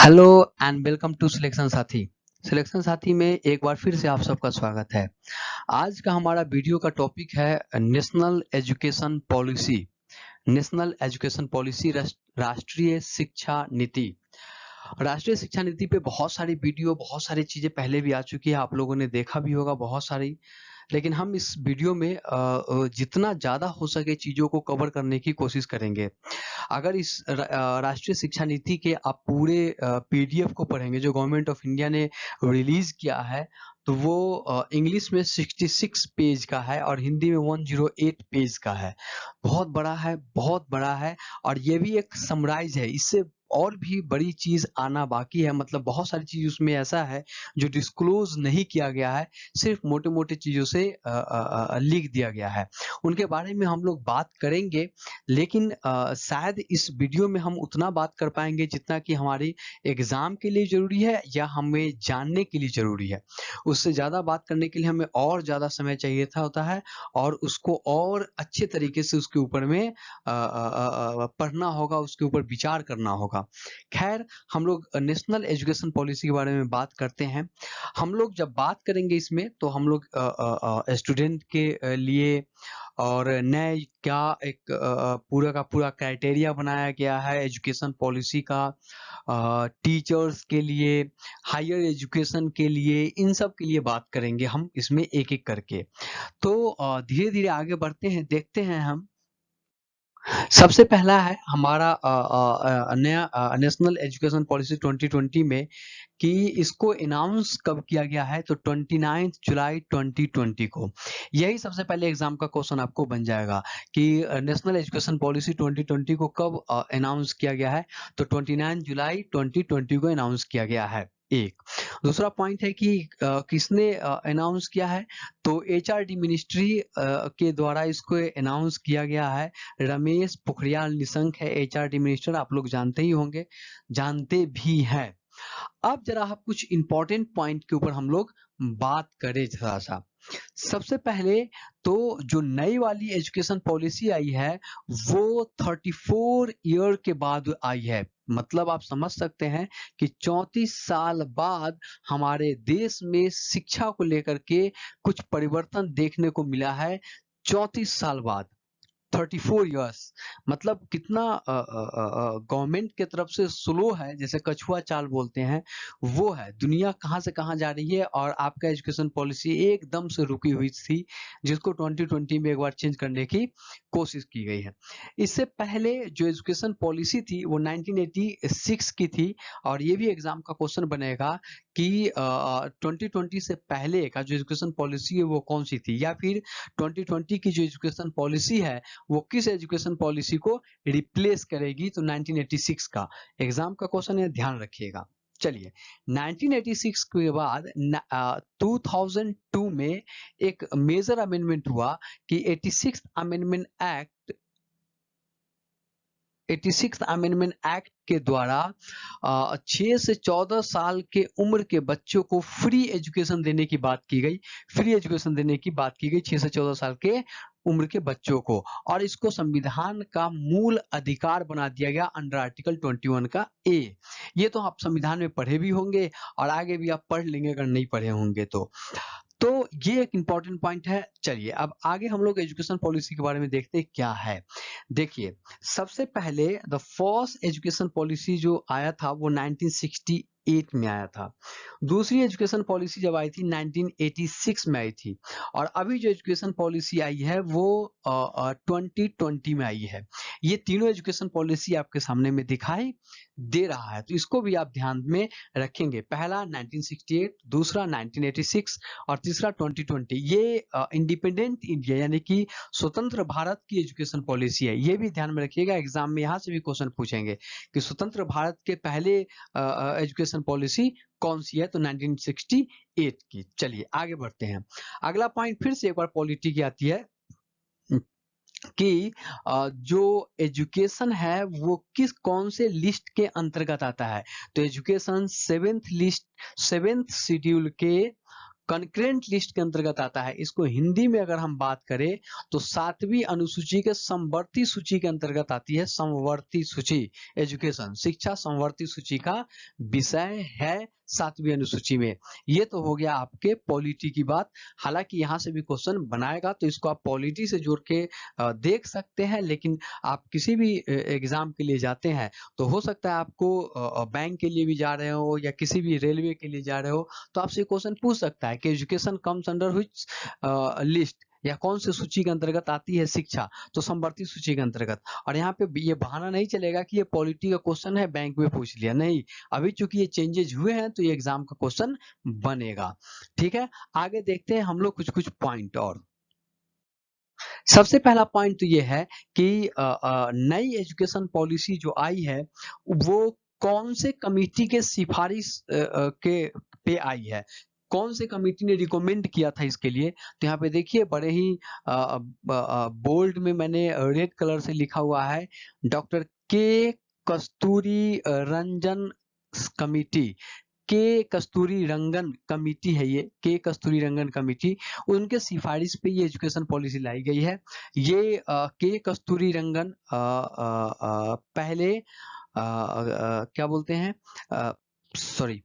Hello and welcome to selection Saathi. Selection Saathi में एक बार फिर से आप सबका स्वागत है। आज का हमारा वीडियो का टॉपिक है national education policy. National education policy राष्ट्रीय शिक्षा नीति। राष्ट्रीय शिक्षा नीति पे बहुत सारी वीडियो, बहुत सारी चीजें पहले भी आ चुकी है, आप लोगों ने देखा भी होगा बहुत सारी। लेकिन हम इस वीडियो में जितना ज़्यादा हो सके चीज़ों को कवर करने की कोशिश करेंगे। अगर इस राष्ट्रीय शिक्षा नीति के आप पूरे पीडीएफ को पढ़ेंगे जो गवर्नमेंट ऑफ इंडिया ने रिलीज किया है, तो वो इंग्लिश में 66 पेज का है और हिंदी में 108 पेज का है। बहुत बड़ा है, बहुत बड़ा है। और ये भी एक समराइज है, इससे और भी बड़ी चीज आना बाकी है। मतलब बहुत सारी चीज उसमें ऐसा है जो डिस्क्लोज नहीं किया गया है, सिर्फ मोटे मोटे चीजों से लिख दिया गया है। उनके बारे में हम लोग बात करेंगे, लेकिन शायद इस वीडियो में हम उतना बात कर पाएंगे जितना कि हमारी एग्जाम के लिए जरूरी है या हमें जानने के लिए जरूरी है। उससे ज्यादा बात करने के लिए हमें और ज्यादा समय चाहिए था होता है, और उसको और अच्छे तरीके से उसके ऊपर में पढ़ना होगा, उसके ऊपर विचार करना होगा। खैर, हम लोग नेशनल एजुकेशन पॉलिसी के बारे में बात करते हैं। हम लोग जब बात करेंगे इसमें, तो हम लोग स्टूडेंट के लिए और नए क्या एक पूरा का पूरा क्राइटेरिया बनाया गया है एजुकेशन पॉलिसी का, टीचर्स के लिए, हायर एजुकेशन के लिए, इन सब के लिए बात करेंगे हम इसमें एक एक करके। तो धीरे धीरे आगे बढ़ते हैं, देखते हैं हम। सबसे पहला है हमारा नया नेशनल एजुकेशन पॉलिसी 2020 में कि इसको अनाउंस कब किया गया है, तो 29 जुलाई 2020 को। यही सबसे पहले एग्जाम का क्वेश्चन आपको बन जाएगा कि नेशनल एजुकेशन पॉलिसी 2020 को कब अनाउंस किया गया है, तो 29 जुलाई 2020 को अनाउंस किया गया है। एक दूसरा पॉइंट है कि किसने अनाउंस किया है, तो एचआरडी मिनिस्ट्री के द्वारा इसको अनाउंस किया गया है। रमेश पोखरियाल निशंक है एचआरडी मिनिस्टर, आप लोग जानते ही होंगे, जानते भी हैं। अब जरा आप कुछ इंपॉर्टेंट पॉइंट के ऊपर हम लोग बात करें थोड़ा सा। सबसे पहले तो जो नई वाली एजुकेशन पॉलिसी आई है वो 34 ईयर के बाद आई है। मतलब आप समझ सकते हैं कि 34 साल बाद हमारे देश में शिक्षा को लेकर के कुछ परिवर्तन देखने को मिला है। 34 साल बाद, 34 इयर्स, मतलब कितना गवर्नमेंट के तरफ से स्लो है, जैसे कछुआ चाल बोलते हैं, वो है। दुनिया कहाँ से कहाँ जा रही है और आपका एजुकेशन पॉलिसी एकदम से रुकी हुई थी, जिसको 2020 में एक बार चेंज करने की कोशिश की गई है। इससे पहले जो एजुकेशन पॉलिसी थी वो 1986 की थी। और ये भी एग्जाम का क्वेश्चन बनेगा कि 2020 से पहले का जो एजुकेशन पॉलिसी है वो कौन सी थी, या फिर 2020 की जो एजुकेशन पॉलिसी है वो किस एजुकेशन पॉलिसी को रिप्लेस करेगी, तो 1986 का एग्जाम का क्वेश्चन है, ध्यान रखिएगा। चलिए, 1986 के बाद 2002 में एक मेजर अमेंडमेंट हुआ कि 86th अमेंडमेंट एक्ट के द्वारा 6 से 14 साल के उम्र के बच्चों को फ्री एजुकेशन देने की बात की गई। फ्री एजुकेशन देने की बात की गई 6 से 14 साल के उम्र के बच्चों को, और इसको संविधान का मूल अधिकार बना दिया गया अंडर आर्टिकल 21 का ए। ये तो आप संविधान में पढ़े भी होंगे और आगे भी आप पढ़ लेंगे अगर नहीं पढ़े होंगे तो ये एक इंपॉर्टेंट पॉइंट है। चलिए, अब आगे हम लोग एजुकेशन पॉलिसी के बारे में देखते हैं क्या है। देखिए, सबसे पहले द फर्स्ट एजुकेशन पॉलिसी जो आया था वो 1968 में आया था। दूसरी एजुकेशन पॉलिसी जब आई थी 1986 में आई थी, और अभी जो एजुकेशन पॉलिसी आई है वो 2020 में आई है। ये तीनों एजुकेशन पॉलिसी आपके सामने में दिखाई दे रहा है, तो इसको भी आप ध्यान में रखेंगे। पहला 1968, दूसरा 1986 और तीसरा 2020। ये इंडिपेंडेंट इंडिया यानी कि स्वतंत्र भारत की एजुकेशन पॉलिसी है, ये भी ध्यान में रखिएगा। एग्जाम में यहाँ से भी क्वेश्चन पूछेंगे कि स्वतंत्र भारत के पहले एजुकेशन पॉलिसी कौन सी है, तो 1968 की। चलिए आगे बढ़ते हैं। अगला पॉइंट फिर से एक बार पॉलिटी की आती है कि जो एजुकेशन है वो किस कौन से लिस्ट के अंतर्गत आता है, तो एजुकेशन सेवेंथ शेड्यूल के कंकरेंट लिस्ट के अंतर्गत आता है। इसको हिंदी में अगर हम बात करें तो 7वीं अनुसूची के समवर्ती सूची के अंतर्गत आती है। समवर्ती सूची, एजुकेशन, शिक्षा समवर्ती सूची का विषय है 7वीं अनुसूची में। ये तो हो गया आपके पॉलिटी की बात। हालांकि यहाँ से भी क्वेश्चन बनाएगा तो इसको आप पॉलिटी से जोड़ के देख सकते हैं, लेकिन आप किसी भी एग्जाम के लिए जाते हैं तो हो सकता है आपको बैंक के लिए भी जा रहे हो या किसी भी रेलवे के लिए जा रहे हो तो आपसे क्वेश्चन पूछ सकता है कि education comes under which list, या कौन से सूची के अंतर्गत आती है शिक्षा, तो समवर्ती सूची के अंतर्गत। और यहाँ पे ये बहाना नहीं चलेगा कि ये पॉलिटी का क्वेश्चन है, बैंक में पूछ लिया, नहीं। अभी चूंकि ये चेंजेस हुए हैं तो ये एग्जाम का क्वेश्चन बनेगा। ठीक है, आगे देखते हैं हम लोग कुछ कुछ पॉइंट। और सबसे पहला पॉइंट तो ये है कि नई एजुकेशन पॉलिसी जो आई है वो कौन से कमिटी के सिफारिश के पे आई है, कौन से कमिटी ने रिकमेंड किया था इसके लिए। तो यहाँ पे देखिए बड़े ही बोल्ड में मैंने रेड कलर से लिखा हुआ है, डॉक्टर के कस्तूरी रंजन कमिटी, के कस्तूरी रंगन कमिटी है ये, के कस्तूरी रंगन कमिटी, उनके सिफारिश पे ये एजुकेशन पॉलिसी लाई गई है। ये के कस्तूरी रंगन पहले क्या बोलते हैं, सॉरी,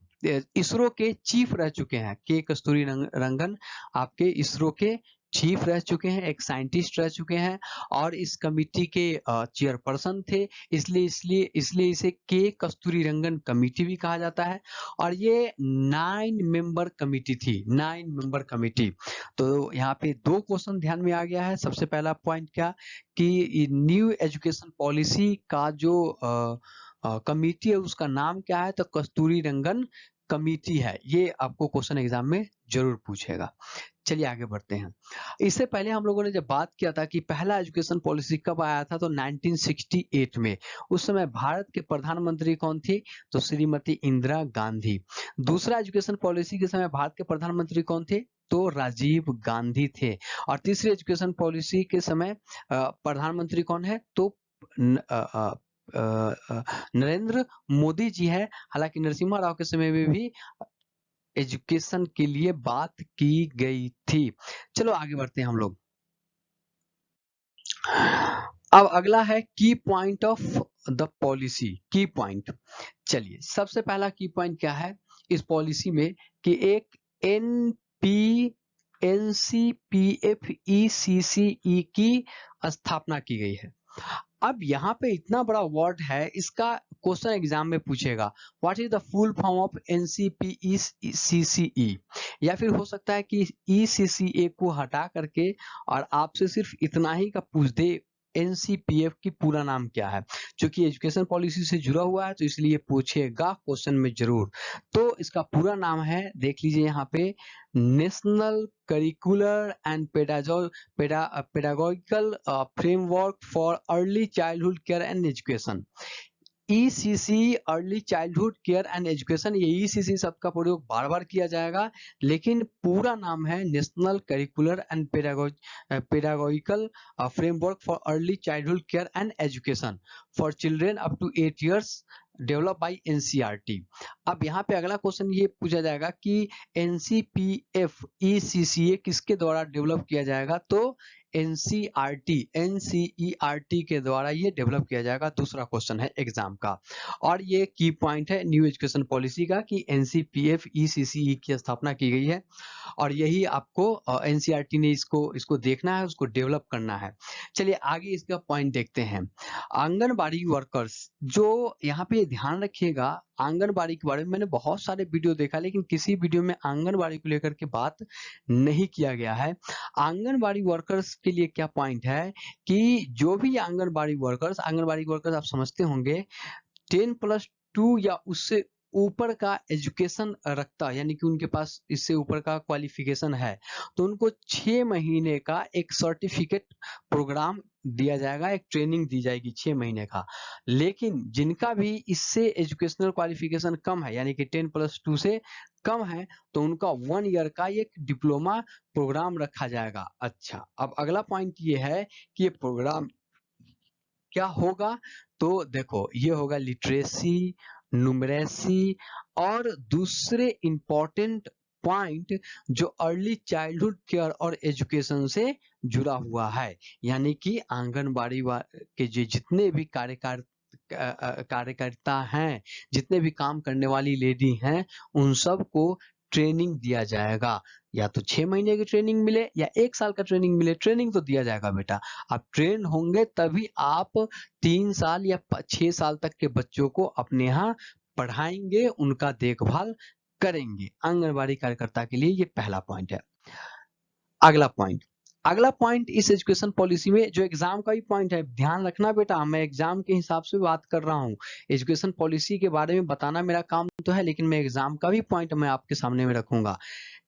इसरो के चीफ रह चुके हैं। के कस्तूरी रंगन आपके इसरो के चीफ रह चुके हैं, एक साइंटिस्ट रह चुके हैं और इस कमिटी के चेयरपर्सन थे, इसलिए इसे के कस्तूरी रंगन कमिटी भी कहा जाता है। और ये 9 मेंबर कमिटी थी, 9 मेंबर कमिटी। तो यहाँ पे 2 क्वेश्चन ध्यान में आ गया है। सबसे पहला पॉइंट क्या कि न्यू एजुकेशन पॉलिसी का जो कमिटी है उसका नाम क्या है, तो कस्तूरी रंगन कमिटी है। ये आपको क्वेश्चन एग्जाम में जरूर पूछेगा। चलिए आगे बढ़ते हैं। इससे पहले हम लोगों ने जब बात किया था कि पहला एजुकेशन पॉलिसी कब आया था, तो 1968 में। उस समय भारत के प्रधानमंत्री कौन थी, तो श्रीमती इंदिरा गांधी। दूसरा एजुकेशन पॉलिसी के समय भारत के प्रधानमंत्री कौन थे, तो राजीव गांधी थे। और तीसरी एजुकेशन पॉलिसी के समय प्रधानमंत्री कौन है, तो नरेंद्र मोदी जी है। हालांकि नरसिम्हा राव के समय में भी एजुकेशन के लिए बात की गई थी। चलो आगे बढ़ते हैं हम लोग। अब अगला है की पॉइंट ऑफ द पॉलिसी, की पॉइंट। चलिए सबसे पहला की पॉइंट क्या है इस पॉलिसी में कि एक NCPFECCE की स्थापना की गई है। अब यहाँ पे इतना बड़ा वर्ड है, इसका क्वेश्चन एग्जाम में पूछेगा, what is the full form of NCPECCE, या फिर हो सकता है कि ECCA को हटा करके और आपसे सिर्फ इतना ही का पूछ दे, NCPF की पूरा नाम क्या है। क्योंकि एजुकेशन पॉलिसी से जुड़ा हुआ है तो इसलिए पूछेगा क्वेश्चन में जरूर। तो इसका पूरा नाम है, देख लीजिए यहाँ पे, national curricular and pedagogical framework for early childhood care and education. ECC early childhood care and education. ये ECC शब्द का प्रयोग बार बार किया जाएगा, लेकिन पूरा नाम है national curricular and pedagogical framework for early childhood care and education for children up to 8 years develop by NCERT। अब यहाँ पे अगला क्वेश्चन ये पूछा जाएगा कि NCPFECCA किसके द्वारा डेवलप किया जाएगा, तो NCERT के द्वारा ये डेवलप किया जाएगा। दूसरा क्वेश्चन है एग्जाम का। और ये की पॉइंट है न्यू एजुकेशन पॉलिसी का कि NCPFECCE की स्थापना की गई है और यही आपको NCERT ने इसको देखना है, उसको डेवलप करना है। चलिए आगे इसका पॉइंट देखते हैं। आंगनबाड़ी वर्कर्स, जो यहाँ पे ध्यान रखिएगा, आंगनबाड़ी के बारे में मैंने बहुत सारे वीडियो देखा लेकिन किसी वीडियो में आंगनबाड़ी को लेकर के बात नहीं किया गया है। आंगनबाड़ी वर्कर्स के लिए क्या पॉइंट है कि जो भी आंगनबाड़ी वर्कर्स आप समझते होंगे 10+2 या उससे ऊपर का एजुकेशन रखता, यानी कि उनके पास इससे ऊपर का क्वालिफिकेशन है, तो उनको 6 महीने का एक सर्टिफिकेट प्रोग्राम दिया जाएगा, एक ट्रेनिंग दी जाएगी 6 महीने का। लेकिन जिनका भी इससे एजुकेशनल क्वालिफिकेशन कम है, यानी कि 10+2 से कम है, तो उनका 1 ईयर का एक डिप्लोमा प्रोग्राम रखा जाएगा। अच्छा, अब अगला पॉइंट ये है कि ये प्रोग्राम क्या होगा, तो देखो ये होगा लिटरेसी, न्यूमरेसी और दूसरे इंपॉर्टेंट पॉइंट जो अर्ली चाइल्डहुड केयर और एजुकेशन से जुड़ा हुआ है, यानी कि आंगनबाड़ी के जितने भी कार्यकर्ता हैं, जितने भी काम करने वाली लेडी हैं, उन सब को ट्रेनिंग दिया जाएगा। या तो 6 महीने की ट्रेनिंग मिले या 1 साल का ट्रेनिंग मिले, ट्रेनिंग तो दिया जाएगा बेटा। आप ट्रेन होंगे तभी आप 3 साल या 6 साल तक के बच्चों को अपने यहाँ पढ़ाएंगे, उनका देखभाल करेंगे। आंगनबाड़ी कार्यकर्ता के लिए ये पहला पॉइंट है। अगला पॉइंट इस एजुकेशन पॉलिसी में जो एग्जाम का भी पॉइंट है, ध्यान रखना बेटा, मैं एग्जाम के हिसाब से बात कर रहा हूँ। एजुकेशन पॉलिसी के बारे में बताना मेरा काम तो है, लेकिन मैं एग्जाम का भी पॉइंट मैं आपके सामने में रखूंगा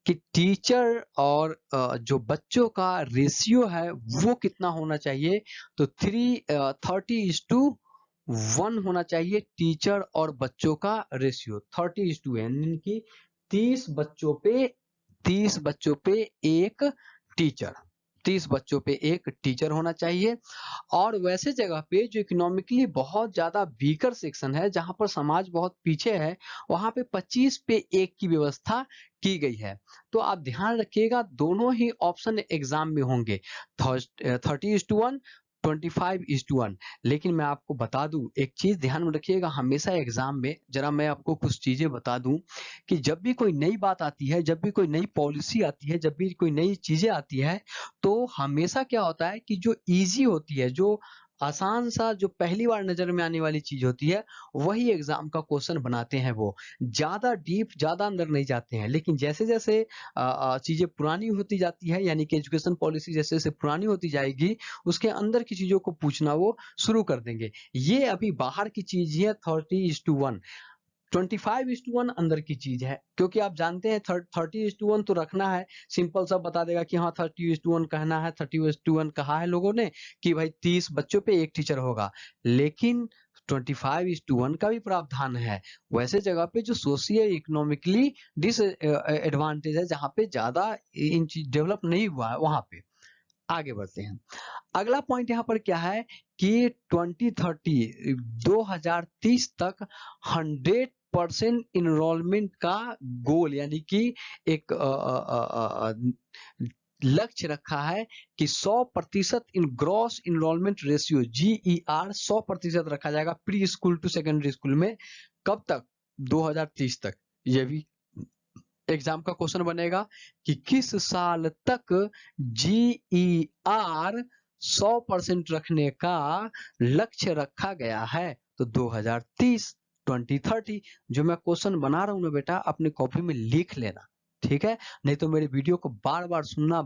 कि टीचर और जो बच्चों का रेशियो है वो कितना होना चाहिए। तो 30:1 होना चाहिए टीचर और बच्चों का रेशियो। 30:1 यानी कि 30 बच्चों पे एक टीचर, 30 बच्चों पे एक टीचर होना चाहिए। और वैसे जगह पे जो इकोनॉमिकली बहुत ज्यादा वीकर सेक्शन है, जहां पर समाज बहुत पीछे है, वहां पे 25 पे 1 की व्यवस्था की गई है। तो आप ध्यान रखिएगा, दोनों ही ऑप्शन एग्जाम में होंगे, 30:1, 25:1। लेकिन मैं आपको बता दूं एक चीज ध्यान में रखिएगा, हमेशा एग्जाम में जरा मैं आपको कुछ चीजें बता दूं कि जब भी कोई नई बात आती है, जब भी कोई नई पॉलिसी आती है, जब भी कोई नई चीजें आती है, तो हमेशा क्या होता है कि जो इजी होती है, जो आसान सा, जो पहली बार नजर में आने वाली चीज होती है, वही एग्जाम का क्वेश्चन बनाते हैं। वो ज्यादा डीप, ज्यादा अंदर नहीं जाते हैं। लेकिन जैसे जैसे चीजें पुरानी होती जाती है, यानी कि एजुकेशन पॉलिसी जैसे जैसे पुरानी होती जाएगी, उसके अंदर की चीजों को पूछना वो शुरू कर देंगे। ये अभी बाहर की चीज है 30:1। 25:1 अंदर की चीज है, क्योंकि आप जानते हैं 30:1 तो रखना है, सिंपल सा बता देगा कि हाँ 30:1 कहना है। 30:1 कहा है लोगों ने कि भाई 30 बच्चों पे एक टीचर होगा, लेकिन 25:1 का भी प्रावधान है वैसे जगह पे जो सोशियो इकोनॉमिकली डिसएडवांटेज है, जहाँ पे ज्यादा इन चीज डेवलप नहीं हुआ है, वहां पे। आगे बढ़ते हैं। अगला पॉइंट यहाँ पर क्या है कि 2030 तक 100% इनरोलमेंट का गोल, यानी कि एक लक्ष्य रखा है कि 100% in gross enrolment ratio GER 100% रखा जाएगा preschool to secondary school में। कब तक? 2030 तक। ये भी एग्जाम का क्वेश्चन बनेगा कि किस साल तक GER 100% रखने का लक्ष्य रखा गया है। तो 2030 जो मैं क्वेश्चन बना रहा हूं ना बेटा, अपनी कॉपी में लिख लेना, ठीक है? नहीं तो मेरे वीडियो को बार बार सुनना।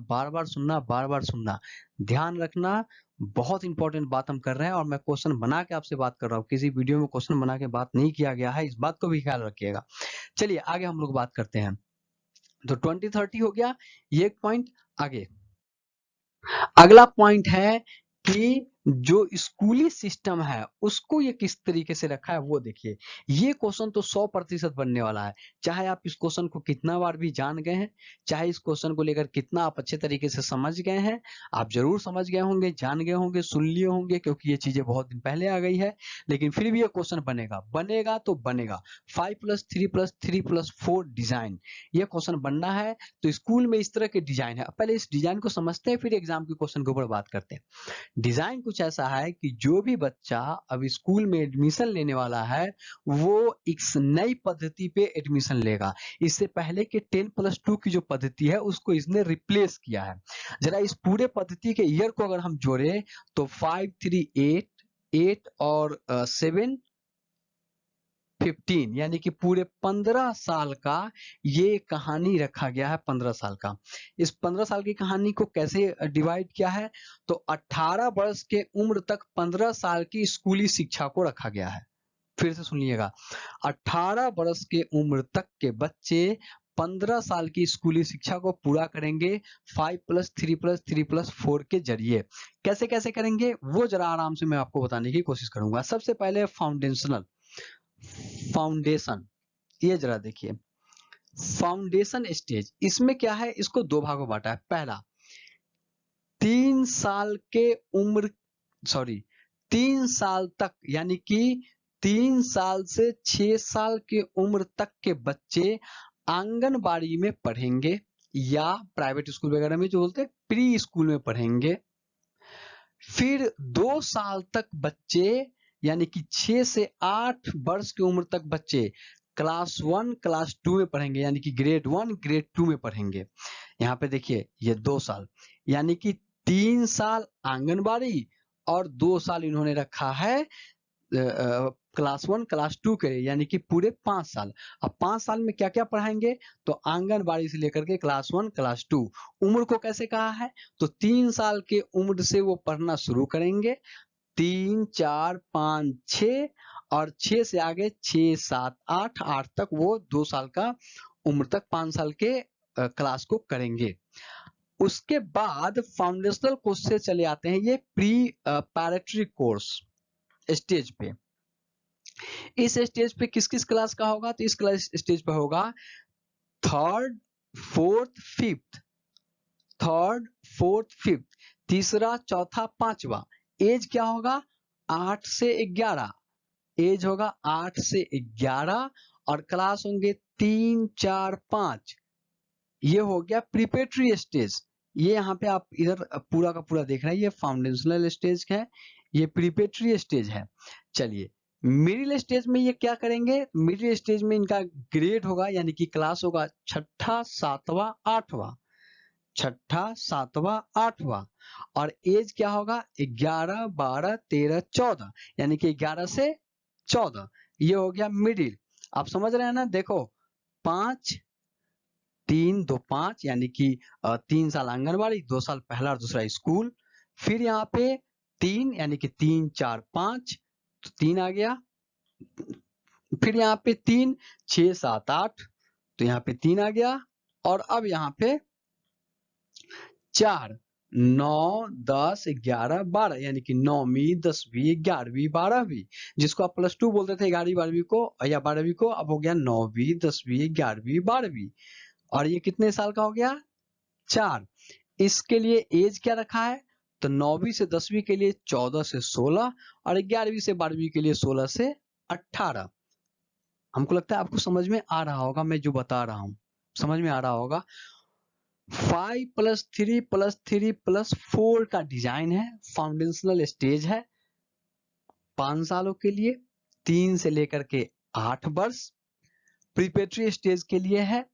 ध्यान रखना, बहुत इंपॉर्टेंट बात हम कर रहे हैं और मैं क्वेश्चन बना के आपसे बात कर रहा हूँ। किसी वीडियो में क्वेश्चन बना के बात नहीं किया गया है, इस बात को भी ख्याल रखिएगा। चलिए आगे हम लोग बात करते हैं। तो 2030 हो गया ये एक पॉइंट। आगे अगला पॉइंट है कि जो स्कूली सिस्टम है उसको ये किस तरीके से रखा है वो देखिए। ये क्वेश्चन तो 100% बनने वाला है, चाहे आप इस क्वेश्चन को कितना बार भी जान गए हैं, चाहे इस क्वेश्चन को लेकर कितना आप अच्छे तरीके से समझ गए हैं। आप जरूर समझ गए होंगे, जान गए होंगे, सुन लिए होंगे, क्योंकि ये चीजें बहुत दिन पहले आ गई है। लेकिन फिर भी ये क्वेश्चन बनेगा तो बनेगा। 5+3+3+4 डिजाइन, ये क्वेश्चन बनना है। तो स्कूल में इस तरह के डिजाइन है, पहले इस डिजाइन को समझते हैं, फिर एग्जाम के क्वेश्चन के ऊपर बात करते हैं। डिजाइन कुछ ऐसा है कि जो भी बच्चा अब स्कूल में एडमिशन लेने वाला है, वो इस नई पद्धति पे एडमिशन लेगा। इससे पहले के 10+2 की जो पद्धति है उसको इसने रिप्लेस किया है। जरा इस पूरे पद्धति के ईयर को अगर हम जोड़े तो 5, 3, 8 और 7, 15, यानी कि पूरे 15 साल का ये कहानी रखा गया है। 15 साल का, इस 15 साल की कहानी को कैसे डिवाइड किया है? तो 18 वर्ष के उम्र तक 15 साल की स्कूली शिक्षा को रखा गया है। फिर से सुनिएगा, 18 वर्ष के उम्र तक के बच्चे 15 साल की स्कूली शिक्षा को पूरा करेंगे 5+3+3+4 के जरिए। कैसे कैसे करेंगे वो जरा आराम से मैं आपको बताने की कोशिश करूंगा। सबसे पहले फाउंडेशन, ये जरा देखिए, फाउंडेशन स्टेज, इसमें क्या है, इसको दो भागों बांटा है। पहला 3 साल तक, यानी कि 3 साल से 6 साल के उम्र तक के बच्चे आंगनबाड़ी में पढ़ेंगे या प्राइवेट स्कूल वगैरह में जो बोलते हैं प्री स्कूल में पढ़ेंगे। फिर 2 साल तक बच्चे यानी कि 6 से 8 वर्ष की उम्र तक बच्चे क्लास 1 क्लास 2 में पढ़ेंगे, यानी कि ग्रेड 1 ग्रेड 2 में पढ़ेंगे। यहाँ पे देखिए ये 2 साल यानी कि 3 साल आंगनबाड़ी और 2 साल इन्होंने रखा है क्लास 1 क्लास 2 के लिए, यानी कि पूरे 5 साल। अब 5 साल में क्या क्या पढ़ाएंगे, तो आंगनबाड़ी से लेकर के क्लास 1 क्लास 2। उम्र को कैसे कहा है, तो 3 साल के उम्र से वो पढ़ना शुरू करेंगे, 3 4 5 6 और 6 से आगे 6 7 8 8 तक वो 2 साल का उम्र तक 5 साल के क्लास को करेंगे। उसके बाद फाउंडेशनल कोर्स से चले आते हैं ये प्री पैरेटरी कोर्स स्टेज पे। इस स्टेज पे किस किस क्लास का होगा, तो इस क्लास स्टेज पे होगा 3rd 4th 5th, 3rd 4th 5th, तीसरा चौथा पांचवा। एज क्या होगा, 8 से 11, एज होगा 8 से 11 और क्लास होंगे 3 4 5। ये हो गया प्रिपरेटरी स्टेज। ये यहाँ पे आप इधर पूरा का पूरा देख रहे हैं, ये फाउंडेशनल स्टेज है, ये प्रिपरेटरी स्टेज है। चलिए मिडिल स्टेज में ये क्या करेंगे, मिडिल स्टेज में इनका ग्रेड होगा यानी कि क्लास होगा 6ठा 7वां 8वां, 6ठा 7वां 8वां और एज क्या होगा 11 12 13 14, यानी कि 11 से 14। ये हो गया मिडिल। आप समझ रहे हैं ना, देखो 5 3 2 5 यानी कि 3 साल आंगनबाड़ी, 2 साल पहला और दूसरा स्कूल। फिर यहाँ पे 3 यानी कि 3 4 5, तो 3 आ गया। फिर यहाँ पे 3 6 7 8, तो यहाँ पे 3 आ गया। और अब यहाँ पे 4 9 10 11 12, यानी कि 9वीं 10वीं 11वीं 12वीं, जिसको आप +2 बोलते थे 11वीं 12वीं को या 12वीं को, अब हो गया 9वीं 10वीं 11वीं 12वीं। और ये कितने साल का हो गया, 4। इसके लिए एज क्या रखा है, तो 9वीं से 10वीं के लिए 14 से 16 और 11वीं से 12वीं के लिए 16 से 18। हमको लगता है आपको समझ में आ रहा होगा, मैं जो बता रहा हूं समझ में आ रहा होगा। 5 + 3 + 3 + 4 का डिजाइन है, फाउंडेशनल स्टेज है 5 सालों के लिए, 3 से लेकर के 8 वर्ष। प्रिपरेटरी स्टेज के लिए है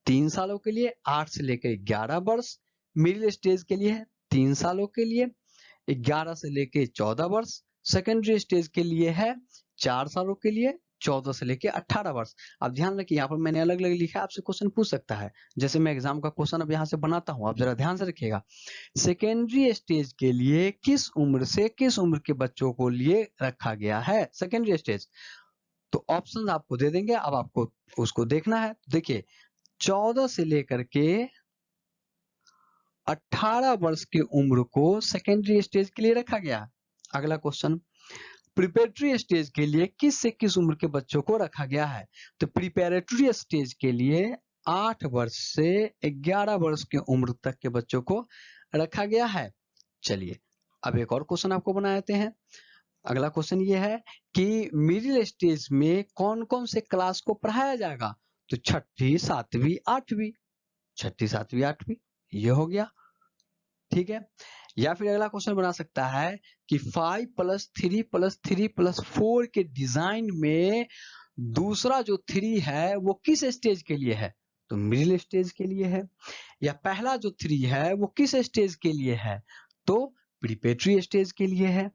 3 सालों के लिए, 8 से लेकर 11 वर्ष। मिडिल स्टेज के लिए है 3 सालों के लिए, 11 से लेकर 14 वर्ष। सेकेंडरी स्टेज के लिए है 4 सालों के लिए, 14 से लेकर 18 वर्ष। अब ध्यान रखिए, यहाँ पर मैंने अलग अलग लिखा है, आपसे क्वेश्चन पूछ सकता है। जैसे मैं एग्जाम का क्वेश्चन अब यहाँ से बनाता हूँ, आप जरा ध्यान से रखिएगा। सेकेंडरी स्टेज के लिए किस उम्र से किस उम्र के बच्चों को लिए रखा गया है सेकेंडरी स्टेज, तो ऑप्शन आपको दे देंगे, अब आपको उसको देखना है। देखिए 14 से लेकर के 18 वर्ष की उम्र को सेकेंडरी स्टेज के लिए रखा गया। अगला क्वेश्चन, प्रिपरेटरी स्टेज के लिए किस से किस उम्र के बच्चों को रखा गया है, तो प्रिपरेटरी स्टेज के लिए 8 वर्ष से 11 वर्ष की उम्र तक के बच्चों को रखा गया है। चलिए अब एक और क्वेश्चन आपको बना देते हैं। अगला क्वेश्चन ये है कि मिडिल स्टेज में कौन कौन से क्लास को पढ़ाया जाएगा, तो 6ठी 7वीं 8वीं, 6ठी 7वीं 8वीं, ये हो गया, ठीक है। या फिर अगला क्वेश्चन बना सकता है कि 5 + 3 + 3 + 4 के डिजाइन में दूसरा जो 3 है वो किस स्टेज के लिए है, तो मिडिल स्टेज के लिए है। या पहला जो 3 है वो किस स्टेज के लिए है, तो प्रिपरेटरी स्टेज के लिए है।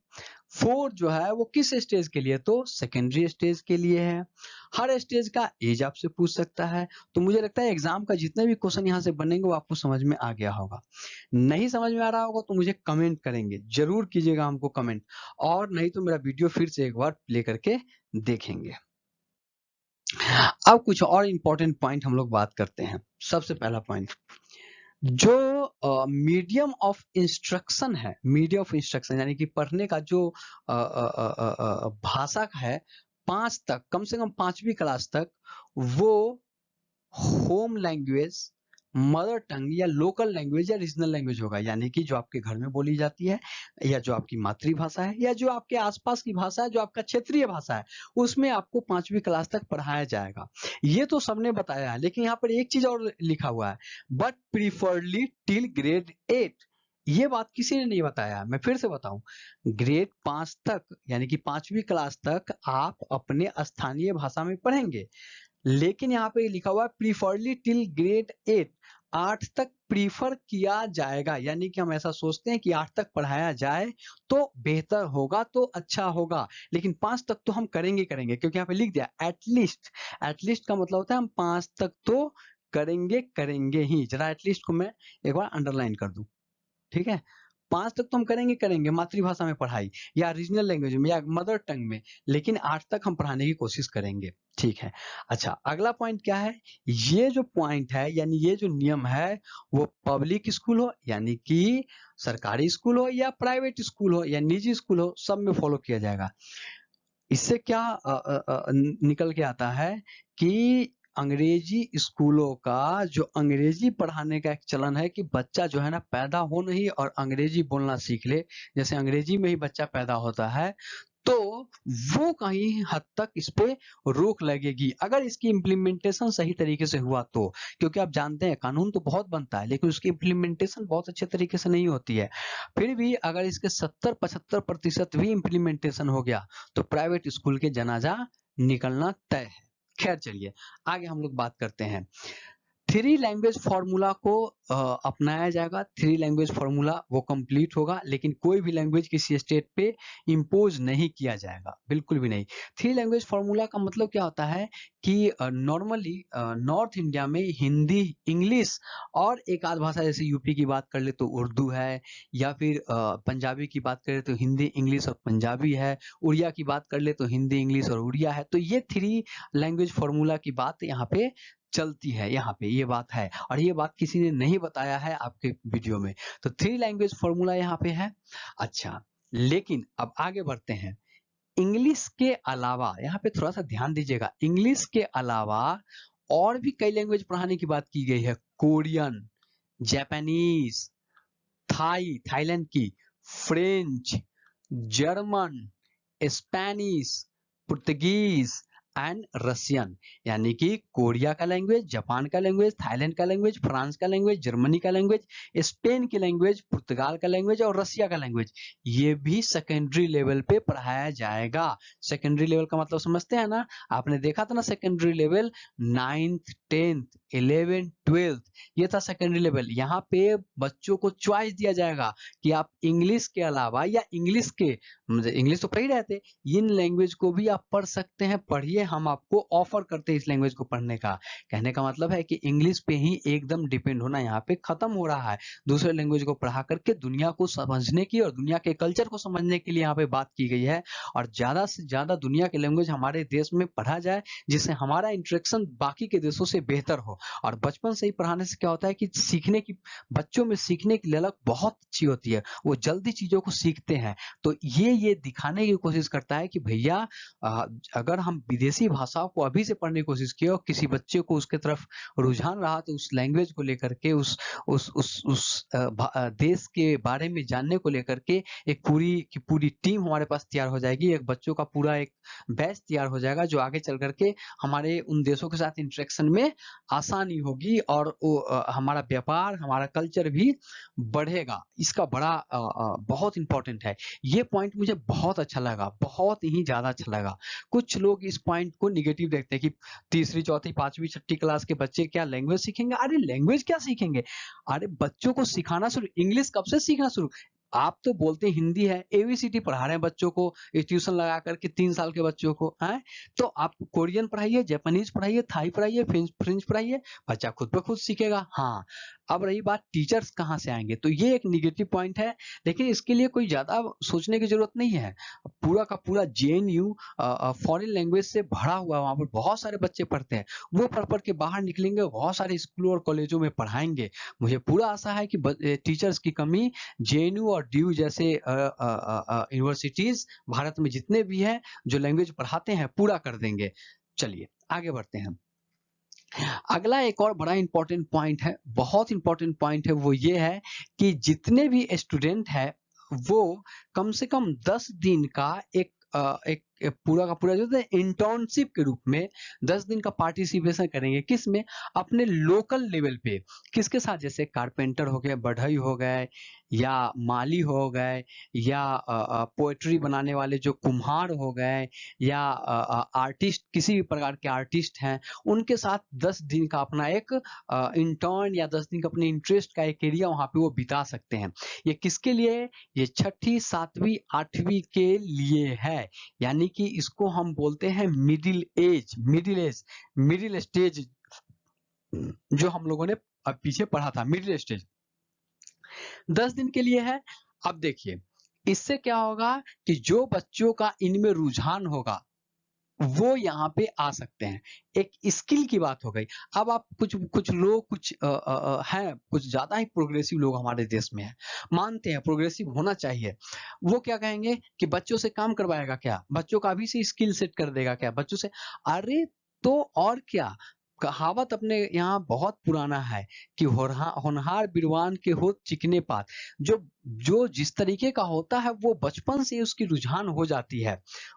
4 जो है वो किस स्टेज के लिए, तो सेकेंडरी स्टेज के लिए है। हर स्टेज का एज आपसे पूछ सकता है। तो मुझे लगता है एग्जाम का जितने भी क्वेश्चन यहाँ से बनेंगे वो आपको समझ में आ गया होगा। नहीं समझ में आ रहा होगा तो मुझे कमेंट करेंगे, जरूर कीजिएगा हमको कमेंट, और नहीं तो मेरा वीडियो फिर से एक बार प्ले करके देखेंगे। अब कुछ और इम्पोर्टेंट पॉइंट हम लोग बात करते हैं। सबसे पहला पॉइंट, जो मीडियम ऑफ इंस्ट्रक्शन है, मीडियम ऑफ इंस्ट्रक्शन यानी कि पढ़ने का जो भाषा है 5 तक, कम से कम 5वीं क्लास तक वो होम लैंग्वेज, मदर टंग या लोकल लैंग्वेज या रीजनल लैंग्वेज होगा, यानी कि जो आपके घर में बोली जाती है या जो आपकी मातृभाषा है या जो आपके आसपास की भाषा है, जो आपका क्षेत्रीय भाषा है, उसमें आपको 5वीं क्लास तक पढ़ाया जाएगा। ये तो सबने बताया है, लेकिन यहाँ पर एक चीज और लिखा हुआ है, बट प्रीफरली टिल ग्रेड 8। ये बात किसी ने नहीं बताया। मैं फिर से बताऊं, ग्रेड 5 तक यानी कि 5वीं क्लास तक आप अपने स्थानीय भाषा में पढ़ेंगे, लेकिन यहाँ पे लिखा हुआ है प्रीफरली टिल ग्रेड 8, 8 तक प्रीफर किया जाएगा, यानी कि हम ऐसा सोचते हैं कि 8 तक पढ़ाया जाए तो बेहतर होगा, तो अच्छा होगा, लेकिन 5 तक तो हम करेंगे करेंगे, क्योंकि यहाँ पे लिख दिया एटलीस्ट। एटलीस्ट का मतलब होता है हम 5 तक तो करेंगे करेंगे ही। जरा एटलीस्ट को मैं एक बार अंडरलाइन कर दूं, ठीक है। 5 तक तो हम करेंगे करेंगे मातृभाषा में पढ़ाई या रीजनल लैंग्वेज में या मदर टंग में, लेकिन 8 तक हम पढ़ाने की कोशिश करेंगे, ठीक है। अच्छा, अगला पॉइंट क्या है? ये जो पॉइंट है यानी ये जो नियम है, वो पब्लिक स्कूल हो यानी कि सरकारी स्कूल हो या प्राइवेट स्कूल हो या निजी स्कूल हो, सब में फॉलो किया जाएगा। इससे क्या निकल के आता है कि अंग्रेजी स्कूलों का जो अंग्रेजी पढ़ाने का एक चलन है कि बच्चा जो है ना पैदा हो नहीं और अंग्रेजी बोलना सीख ले, जैसे अंग्रेजी में ही बच्चा पैदा होता है, तो वो कहीं हद तक इस पे रोक लगेगी अगर इसकी इम्प्लीमेंटेशन सही तरीके से हुआ तो। क्योंकि आप जानते हैं कानून तो बहुत बनता है, लेकिन उसकी इम्प्लीमेंटेशन बहुत अच्छे तरीके से नहीं होती है। फिर भी अगर इसके 70-75% भी इम्प्लीमेंटेशन हो गया तो प्राइवेट स्कूल के जनाजा निकलना तय है। खैर चलिए आगे हम लोग बात करते हैं। 3 लैंग्वेज फार्मूला को अपनाया जाएगा। 3 लैंग्वेज फार्मूला वो कंप्लीट होगा, लेकिन कोई भी लैंग्वेज किसी स्टेट पे इम्पोज नहीं किया जाएगा, बिल्कुल भी नहीं। 3 लैंग्वेज फार्मूला का मतलब क्या होता है कि नॉर्मली नॉर्थ इंडिया में हिंदी, इंग्लिश और एक आध भाषा, जैसे यूपी की बात कर ले तो उर्दू है, या फिर पंजाबी की बात करें तो हिंदी, इंग्लिश और पंजाबी है, उड़िया की बात कर ले तो हिंदी, इंग्लिश और उड़िया है। तो ये 3 लैंग्वेज फार्मूला की बात यहाँ पे चलती है, यहाँ पे ये बात है, और ये बात किसी ने नहीं बताया है आपके वीडियो में। तो 3 लैंग्वेज फॉर्मूला यहाँ पे है। अच्छा, लेकिन अब आगे बढ़ते हैं। इंग्लिश के अलावा यहाँ पे थोड़ा सा ध्यान दीजिएगा, इंग्लिश के अलावा और भी कई लैंग्वेज पढ़ाने की बात की गई है। कोरियन, जापानीज, थाईलैंड की, French, German, Spanish, Portuguese and Russian, यानी कि कोरिया का लैंग्वेज, जापान का लैंग्वेज, थाईलैंड का लैंग्वेज, फ्रांस का लैंग्वेज, जर्मनी का लैंग्वेज, स्पेन की लैंग्वेज, पुर्तगाल का लैंग्वेज और रसिया का लैंग्वेज, ये भी सेकेंडरी लेवल पे पढ़ाया जाएगा। सेकेंडरी लेवल का मतलब समझते हैं ना? आपने देखा था ना secondary level, 9th 10th 11th 12th, ये था सेकेंडरी लेवल। यहाँ पे बच्चों को चॉइस दिया जाएगा कि आप इंग्लिश के अलावा या इंग्लिश के, इंग्लिश तो पढ़ ही रहे थे, इन लैंग्वेज को भी आप पढ़ सकते हैं, पढ़िए, हम आपको ऑफर करते हैं इस लैंग्वेज को पढ़ने का। कहने का मतलब है कि इंग्लिश पे ही एकदम डिपेंड होना यहाँ पे खत्म हो रहा है। दूसरे लैंग्वेज को पढ़ा करके दुनिया को समझने की और दुनिया के कल्चर को समझने के लिए यहाँ पे बात की गई है, और ज्यादा से ज्यादा दुनिया के लैंग्वेज हमारे देश में पढ़ा जाए, जिससे हमारा इंटरेक्शन बाकी के देशों से बेहतर हो। और बचपन से ही पढ़ाने से क्या होता है कि सीखने की, बच्चों में सीखने की ललक बहुत अच्छी होती है, वो जल्दी चीजों को सीखते हैं। तो ये दिखाने की कोशिश करता है कि भैया अगर हम विदेशी भाषाओं को अभी से पढ़ने की कोशिश किए और किसी बच्चे को उसके तरफ रुझान रहा, तो उस लैंग्वेज को लेकर के, उस देश के बारे में जानने को लेकर के एक पूरी की पूरी टीम हमारे पास तैयार हो जाएगी, एक बच्चों का पूरा एक बैच तैयार हो जाएगा, जो आगे चल करके हमारे उन देशों के साथ इंटरेक्शन में आसानी होगी, और हमारा व्यापार, हमारा कल्चर भी बढ़ेगा। इसका बड़ा बहुत इंपॉर्टेंट है। ये पॉइंट मुझे बहुत अच्छा लगा, बहुत ही ज्यादा अच्छा लगा। कुछ लोग इस पॉइंट को निगेटिव देखते हैं कि तीसरी, चौथी, पांचवी, छठी क्लास के बच्चे क्या लैंग्वेज सीखेंगे? अरे लैंग्वेज क्या सीखेंगे? अरे बच्चों को सिखाना शुरू, इंग्लिश कब से सीखना शुरू? आप तो बोलते हिंदी है, एबीसीडी पढ़ा रहे हैं बच्चों को, ट्यूशन लगा करके 3 साल के बच्चों को हैं, तो आप कोरियन पढ़ाइए, जापानीज पढ़ाइए, थाई पढ़ाइए, फ्रेंच पढ़ाइए, बच्चा खुद ब खुद सीखेगा। हाँ, अब रही बात टीचर्स कहाँ से आएंगे, तो ये एक निगेटिव पॉइंट है, लेकिन इसके लिए कोई ज्यादा सोचने की जरूरत नहीं है। पूरा का पूरा जेएनयू फॉरेन लैंग्वेज से भरा हुआ, वहां पर बहुत सारे बच्चे पढ़ते हैं, वो पढ़ पढ़ के बाहर निकलेंगे, बहुत सारे स्कूलों और कॉलेजों में पढ़ाएंगे। मुझे पूरा आशा है कि टीचर्स की कमी जेएनयू और ड्यू जैसे यूनिवर्सिटीज भारत में जितने भी हैं जो लैंग्वेज पढ़ाते हैं पूरा कर देंगे। चलिए आगे बढ़ते हैं। अगला एक और बड़ा इंपॉर्टेंट पॉइंट है, बहुत इंपॉर्टेंट पॉइंट है, वो ये है कि जितने भी स्टूडेंट है वो कम से कम 10 दिन का एक पूरा का पूरा जो है इंटर्नशिप के रूप में 10 दिन का पार्टिसिपेशन करेंगे। किस में? अपने लोकल लेवल पे। किसके साथ? जैसे कारपेंटर हो गए, बढ़ई हो गए, या माली हो गए, या पोएट्री बनाने वाले जो कुम्हार हो गए, या आर्टिस्ट, किसी भी प्रकार के आर्टिस्ट हैं, उनके साथ 10 दिन का अपना एक इंटर्न या 10 दिन का अपने इंटरेस्ट का एक एरिया वहाँ पे वो बिता सकते हैं। ये किसके लिए है? ये छठी, 7वीं, 8वीं के लिए है। यानी कि इसको हम बोलते हैं मिडिल स्टेज, जो हम लोगों ने पीछे पढ़ा था, मिडिल स्टेज 10 दिन के लिए है। अब देखिए, इससे क्या होगा कि जो बच्चों का इनमें रुझान होगा वो यहाँ पे आ सकते हैं। एक स्किल की बात हो गई। अब आप कुछ कुछ लोग कुछ हैं, कुछ ज़्यादा ही प्रोग्रेसिव लोग हमारे देश में हैं, मानते हैं प्रोग्रेसिव होना चाहिए। वो क्या कहेंगे कि बच्चों से काम करवाएगा क्या? बच्चों का अभी से स्किल सेट कर देगा क्या? बच्चों से, अरे तो और क्या? कहावत अपने यहाँ बहुत पुराना है कि होनहार विद्वान के होत चिकने पात। जो जो जिस तरीके का होता है वो बचपन से उसकी रुझान हो जाती है,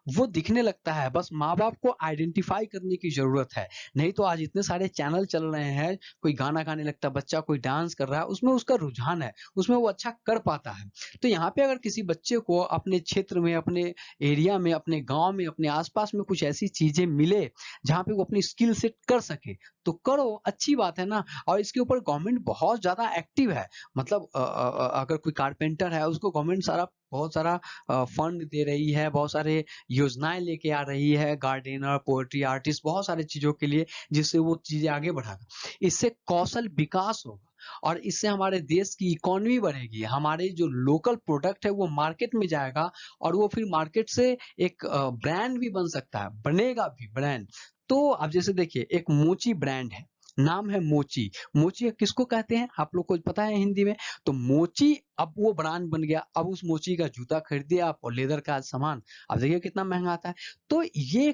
वो दिखने लगता है। बस माँ-बाप को आइडेंटिफ़ाई करने की ज़रूरत है। नहीं तो आज इतने सारे चैनल चल रहे हैं, कोई गाना गाने लगता है बच्चा, कोई डांस कर रहा है, उसमें उसका रुझान है, उसमें वो अच्छा कर पाता है। तो यहाँ पे अगर किसी बच्चे को अपने क्षेत्र में, अपने एरिया में, अपने गाँव में, अपने आस-पास में कुछ ऐसी चीज़ें मिले, जहाँ पे वो अपनी स्किल सेट कर सके, तो करो, अच्छी बात है ना। और इसके ऊपर गवर्नमेंट बहुत ज़्यादा एक्टिव है। मतलब अगर कोई कारपेंटर है, उसको गवर्नमेंट बहुत सारा फंड दे रही है, बहुत सारे योजनाएँ लेके आ रही है, गार्डनर, पोएट्री आर्टिस्ट, बहुत सारी चीज़ों के लिए, जिससे वो चीज़ें आगे बढ़ागा। इससे कौशल विकास होगा और इससे हमारे देश की इकोनॉमी बढ़ेगी। हमारे जो लोकल प्रोडक्ट है वो मार्केट में जाएगा और वो फिर मार्केट से एक ब्रांड भी बन सकता है, बनेगा भी ब्रांड। तो अब जैसे देखिए, एक मोची ब्रांड है, नाम है मोची। मोची किसको कहते हैं? आप लोग को पता है हिंदी में? तो मोची अब वो ब्रांड बन गया। अब उस मोची का जूता खरीदिए आप और लेदर का सामान, अब देखिए कितना महँगा आता है। तो ये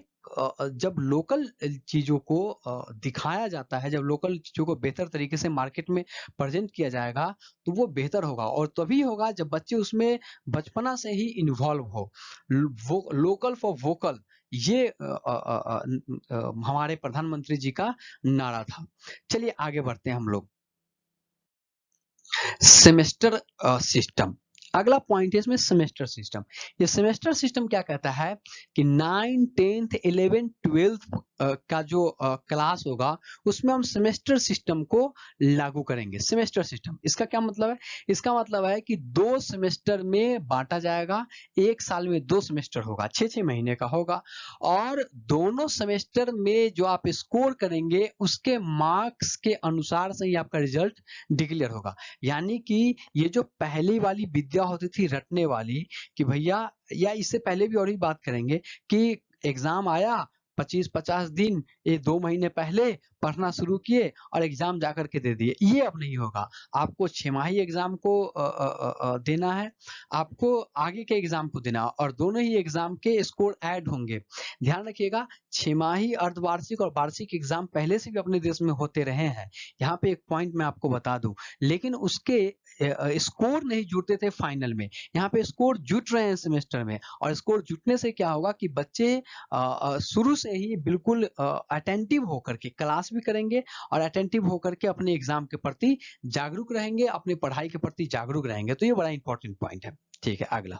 जब लोकल चीज़ों को दिखाया जाता है, जब लोकल चीज़ों को बेहतर तरीके से मार्केट में प्रेज़ेंट किया जाएगा, तो वो बेहतर होगा और तभी होगा जब बच्चे उसमें बचपना से ही इन्वॉल्व हो। वो लोकल फॉर वोकल, ये हमारे प्रधानमंत्री जी का नारा था। चलिए आगे बढ़ते हैं हम लोग। सेमेस्टर सिस्टम, अगला पॉइंट है इसमें सेमेस्टर सिस्टम। ये सेमेस्टर सिस्टम क्या कहता है कि 9, 10th, 11th, 12th का जो क्लास होगा उसमें हम सेमेस्टर सिस्टम को लागू करेंगे। सेमेस्टर सिस्टम, इसका क्या मतलब है? इसका मतलब है कि 2 सेमेस्टर में बांटा जाएगा। 1 साल में 2 सेमेस्टर होगा, 6-6 महीने का होगा और दोनों सेमेस्टर में जो आप स्कोर करेंगे उसके मार्क्स के अनुसार से ही आपका रिजल्ट डिक्लेयर होगा। यानी कि ये जो पहली वाली विद्या होती थी रटने वाली, कि भैया, या इससे पहले भी और भी बात करेंगे कि एग्जाम आया, 25-50 दिन, ये 2 महीने पहले पढ़ना शुरू किए और एग्जाम जाकर के दे दिए। ये अब नहीं होगा। आपको छमाही एग्जाम को देना है, आपको आगे के एग्जाम को देना है और दोनों ही एग्जाम के स्कोर ऐड होंगे। ध्यान रखिएगा, छमाही, अर्धवार्षिक और वार्षिक एग्जाम पहले से भी अपने देश में होते रहे हैं। यहाँ पे एक पॉइंट मैं आपको बता दूं, लेकिन उसके स्कोर नहीं जुड़ते थे फाइनल में। यहाँ पे स्कोर जुट रहे हैं सेमेस्टर में और स्कोर जुटने से क्या होगा कि बच्चे शुरू से ही बिल्कुल अटेंटिव होकर के क्लास भी करेंगे और अटेंटिव होकर के अपने एग्जाम के प्रति जागरूक रहेंगे, अपनी पढ़ाई के प्रति जागरूक रहेंगे। तो ये बड़ा इंपॉर्टेंट पॉइंट है। ठीक है, अगला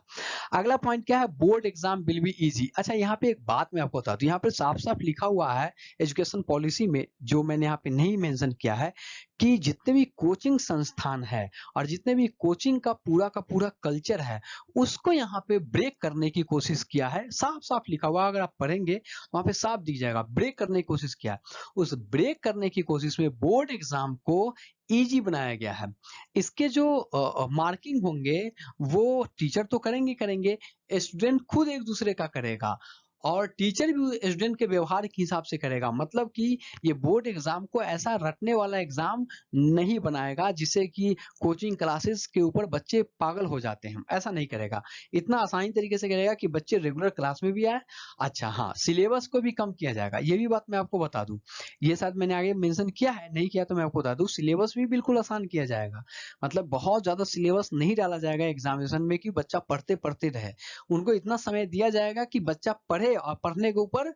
अगला पॉइंट क्या है? Board exam will be easy. अच्छा, यहाँ पे एक बात मैं आपको बता दूं, यहाँ पे साफ साफ लिखा हुआ है एजुकेशन पॉलिसी में, जो मैंने यहाँ पे नहीं मेंशन किया है, कि जितने भी कोचिंग संस्थान है और जितने भी कोचिंग का पूरा कल्चर है, उसको यहाँ पे ब्रेक करने की कोशिश किया है। साफ साफ लिखा हुआ, अगर आप पढ़ेंगे वहां पे साफ दिख जाएगा, ब्रेक करने की कोशिश किया है। उस ब्रेक करने की कोशिश में बोर्ड एग्जाम को इजी बनाया गया है। इसके जो मार्किंग होंगे वो टीचर तो करेंगे, स्टूडेंट खुद एक दूसरे का करेगा। और टीचर भी स्टूडेंट के व्यवहार के हिसाब से करेगा। मतलब कि ये बोर्ड एग्जाम को ऐसा रटने वाला एग्जाम नहीं बनाएगा जिससे कि कोचिंग क्लासेस के ऊपर बच्चे पागल हो जाते हैं, ऐसा नहीं करेगा। इतना आसानी तरीके से करेगा कि बच्चे रेगुलर क्लास में भी आए। अच्छा हाँ, सिलेबस को भी कम किया जाएगा, ये भी बात मैं आपको बता दूं। ये शायद मैंने आगे मेंशन किया है, नहीं किया तो मैं आपको बता दूं, सिलेबस भी बिल्कुल आसान किया जाएगा। मतलब बहुत ज्यादा सिलेबस नहीं डाला जाएगा एग्जामिनेशन में कि बच्चा पढ़ते पढ़ते रहे। उनको इतना समय दिया जाएगा कि बच्चा पढ़े और पढ़ने के ऊपर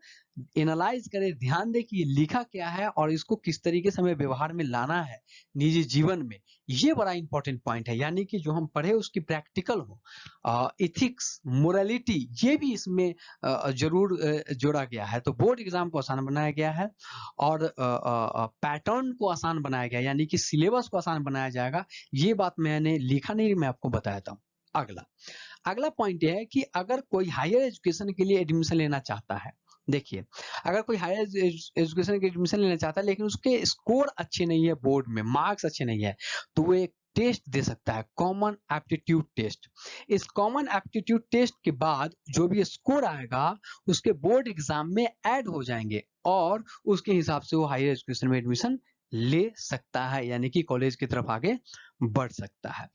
एनालाइज करे, ध्यान दे कि ये लिखा क्या है और इसको किस तरीके से हमें व्यवहार में लाना है निजी जीवन में। ये बड़ा इंपॉर्टेंट पॉइंट है, यानी कि जो हम पढ़े उसकी प्रैक्टिकल हो। इथिक्स, मोरालिटी, ये भी इसमें जरूर जोड़ा गया है। तो बोर्ड एग्जाम को आसान बनाया गया है और पैटर्न को आसान बनाया गया, यानी कि सिलेबस को आसान बनाया जाएगा। ये बात मैंने लिखा नहीं, मैं आपको बताया था। अगला पॉइंट यह है कि अगर कोई हायर एजुकेशन के लिए एडमिशन लेना चाहता है, देखिए अगर कोई हायर एजुकेशन के एडमिशन लेना चाहता है लेकिन उसके स्कोर अच्छे नहीं है, बोर्ड में मार्क्स अच्छे नहीं है, तो वो एक टेस्ट दे सकता है, कॉमन एप्टीट्यूड टेस्ट। इस कॉमन एप्टीट्यूड टेस्ट के बाद जो भी स्कोर आएगा उसके बोर्ड एग्जाम में ऐड हो जाएंगे और उसके हिसाब से वो हायर एजुकेशन में एडमिशन ले सकता है, यानी कि कॉलेज की तरफ आगे बढ़ सकता है।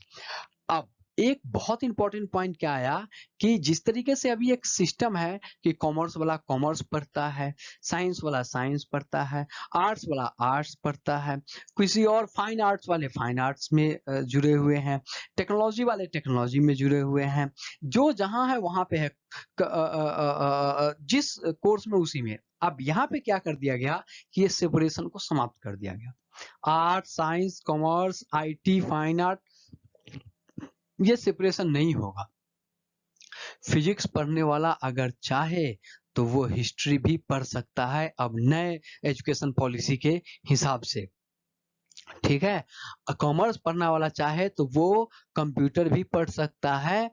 अब एक बहुत इंपॉर्टेंट पॉइंट क्या आया कि जिस तरीके से अभी एक सिस्टम है कि कॉमर्स वाला कॉमर्स पढ़ता है, साइंस वाला साइंस पढ़ता है, आर्ट्स वाला आर्ट्स पढ़ता है, किसी और फाइन आर्ट्स वाले फाइन आर्ट्स में जुड़े हुए हैं, टेक्नोलॉजी वाले टेक्नोलॉजी में जुड़े हुए हैं, जो जहां है वहां पे है, जिस कोर्स में उसी में। अब यहाँ पे क्या कर दिया गया कि ये सेपरेशन को समाप्त कर दिया गया। Art, science, commerce, IT, fine art, ये सेपरेशन नहीं होगा। फिजिक्स पढ़ने वाला अगर चाहे तो वो हिस्ट्री भी पढ़ सकता है अब नए एजुकेशन पॉलिसी के हिसाब से, ठीक है। कॉमर्स पढ़ने वाला चाहे तो वो कंप्यूटर भी पढ़ सकता है।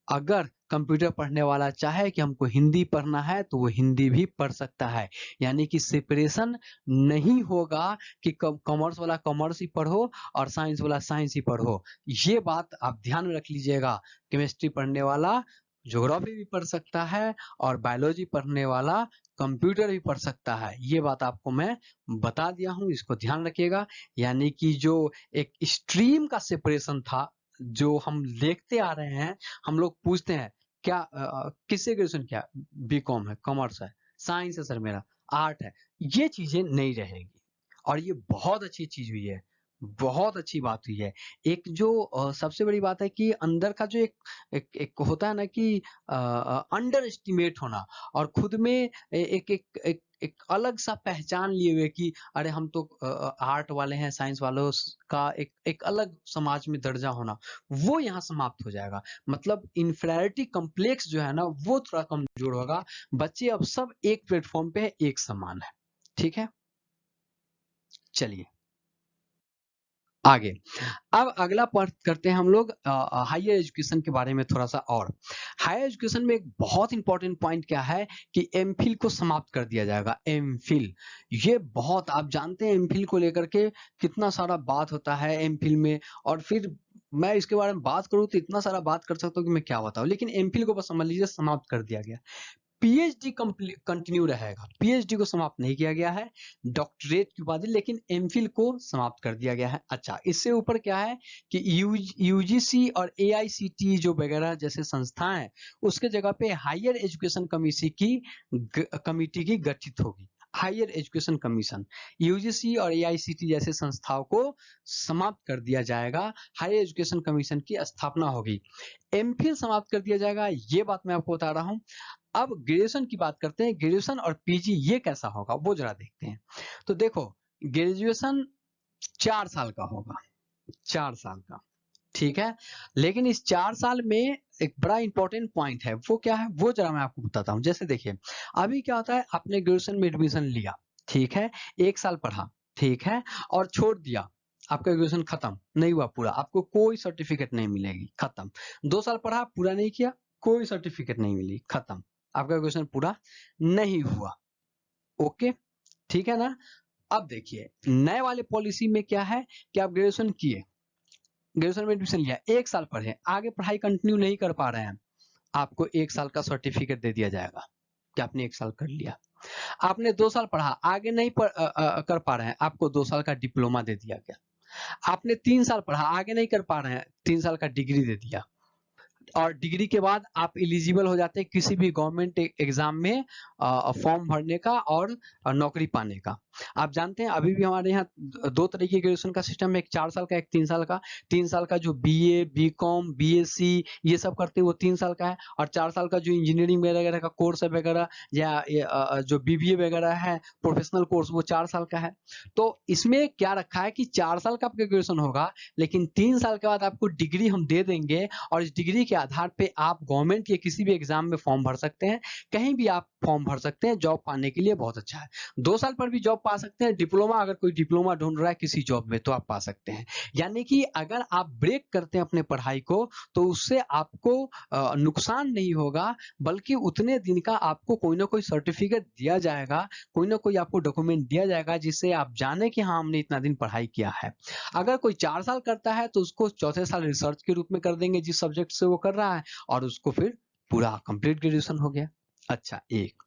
अगर कंप्यूटर पढ़ने वाला चाहे कि हमको हिंदी पढ़ना है तो वो हिंदी भी पढ़ सकता है, यानी कि सेपरेशन नहीं होगा कि कॉमर्स वाला कॉमर्स ही पढ़ो और साइंस वाला साइंस ही पढ़ो। ये बात आप ध्यान में रख लीजिएगा। केमिस्ट्री पढ़ने वाला ज्योग्राफी भी पढ़ सकता है और बायोलॉजी पढ़ने वाला कंप्यूटर भी पढ़ सकता है। ये बात आपको मैं बता दिया हूं, इसको ध्यान रखिएगा। यानी कि जो एक स्ट्रीम का सेपरेशन था जो हम देखते आ रहे हैं, हम लोग पूछते हैं क्या किससे ग्रेजुएशन किया, बीकॉम है, कॉमर्स है, साइंस है सर मेरा, आर्ट है, ये चीजें नहीं रहेगी। और ये बहुत अच्छी चीज हुई है, बहुत अच्छी बात हुई है। एक जो सबसे बड़ी बात है कि अंदर का जो एक होता है ना कि अंडर एस्टिमेट होना और खुद में एक अलग सा पहचान लिए हुए कि अरे हम तो आर्ट वाले हैं, साइंस वालों का एक अलग समाज में दर्जा होना, वो यहाँ समाप्त हो जाएगा। मतलब इंफीरियरिटी कॉम्प्लेक्स जो है ना वो थोड़ा कमजोर होगा। बच्चे अब सब एक प्लेटफॉर्म पे है, एक समान है, ठीक है। चलिए आगे, अब अगला पार्ट करते हैं हम लोग हायर एजुकेशन के बारे में थोड़ा सा। और हायर एजुकेशन में एक बहुत इंपॉर्टेंट पॉइंट क्या है कि एमफिल को समाप्त कर दिया जाएगा। एमफिल, ये बहुत, आप जानते हैं एमफिल को लेकर के कितना सारा बात होता है एमफिल में, और फिर मैं इसके बारे में बात करूं तो इतना सारा बात कर सकता हूं कि मैं क्या बताऊं, लेकिन एमफिल को बस समझ लीजिए समाप्त कर दिया गया। पीएचडी कंटिन्यू रहेगा, पीएचडी को समाप्त नहीं किया गया है, डॉक्टरेट की उपाधि, लेकिन एमफिल को समाप्त कर दिया गया है। अच्छा, इससे ऊपर क्या है कि यूजीसी और एआईसीटी जो वगैरह जैसे संस्थाएं हैं उसके जगह पे हायर एजुकेशन कमिटी की गठित होगी। हायर एजुकेशन कमीशन, यूजीसी और एआईसीटी जैसे संस्थाओं को समाप्त कर दिया जाएगा, हायर एजुकेशन कमीशन की स्थापना होगी। एमफिल समाप्त कर दिया जाएगा, ये बात मैं आपको बता रहा हूं। अब ग्रेजुएशन की बात करते हैं, ग्रेजुएशन और पीजी ये कैसा होगा वो जरा देखते हैं। तो देखो, ग्रेजुएशन 4 साल का होगा, 4 साल का, ठीक है। लेकिन इस 4 साल में एक बड़ा इंपॉर्टेंट पॉइंट है, वो क्या है वो जरा मैं आपको बताता हूँ। जैसे देखिए, अभी क्या होता है, आपने ग्रेजुएशन में एडमिशन लिया, ठीक है, 1 साल पढ़ा, ठीक है, और छोड़ दिया, आपका ग्रेजुएशन खत्म नहीं हुआ पूरा, आपको कोई सर्टिफिकेट नहीं मिलेगी, खत्म। 2 साल पढ़ा, पूरा नहीं किया, कोई सर्टिफिकेट नहीं मिली, खत्म, आपका ग्रेजुएशन पूरा नहीं हुआ। ओके, ठीक है ना। अब देखिए नए वाले पॉलिसी में क्या है कि आप ग्रेजुएशन किए, ग्रेजुएशन में एडमिशन लिया, 1 साल पढ़े, आगे पढ़ाई कंटिन्यू नहीं कर पा रहे हैं, आपको 1 साल का सर्टिफिकेट दे दिया जाएगा, कि आपने 1 साल कर लिया। आपने 2 साल पढ़ा, आगे नहीं कर पा रहे हैं, आपको 2 साल का डिप्लोमा दे दिया गया। आपने 3 साल पढ़ा, आगे नहीं कर पा रहे हैं, 3 साल का डिग्री दे दिया। और डिग्री के बाद आप एलिजिबल हो जाते हैं किसी भी गवर्नमेंट एग्जाम में फॉर्म भरने का और नौकरी पाने का। आप जानते हैं अभी भी हमारे यहाँ 2 तरह की ग्रेजुएशन का सिस्टम है, एक 4 साल का, एक 3 साल का। 3 साल का जो बीए, बीकॉम, बीएससी ये सब करते हैं वो 3 साल का है, और 4 साल का जो इंजीनियरिंग वगैरह का कोर्स है वगैरह, या जो बीबीए वगैरह है प्रोफेशनल कोर्स, वो 4 साल का है। तो इसमें क्या रखा है कि 4 साल का आपका ग्रेजुएशन होगा, लेकिन 3 साल के बाद आपको डिग्री हम दे देंगे, और इस डिग्री के आधार पे आप गवर्नमेंट के किसी भी एग्जाम में फॉर्म भर सकते हैं, कहीं भी आप फॉर्म भर सकते हैं, जॉब पाने के लिए बहुत अच्छा है। 2 साल पर भी जॉब पा सकते हैं, डिप्लोमा, अगर कोई डिप्लोमा ढूंढ रहा है किसी जॉब में तो आप पा सकते हैं। यानी कि अगर आप ब्रेक करते हैं अपने पढ़ाई को तो उससे आपको नुकसान नहीं होगा, बल्कि उतने दिन का आपको कोई ना कोई सर्टिफिकेट दिया जाएगा, कोई ना कोई आपको डॉक्यूमेंट दिया जाएगा, जिससे आप जाने कि हाँ हमने इतना दिन पढ़ाई किया है। अगर कोई 4 साल करता है तो उसको चौथे साल रिसर्च के रूप में कर देंगे जिस सब्जेक्ट से वो कर रहा है, और उसको फिर पूरा कंप्लीट ग्रेजुएशन हो गया। अच्छा, एक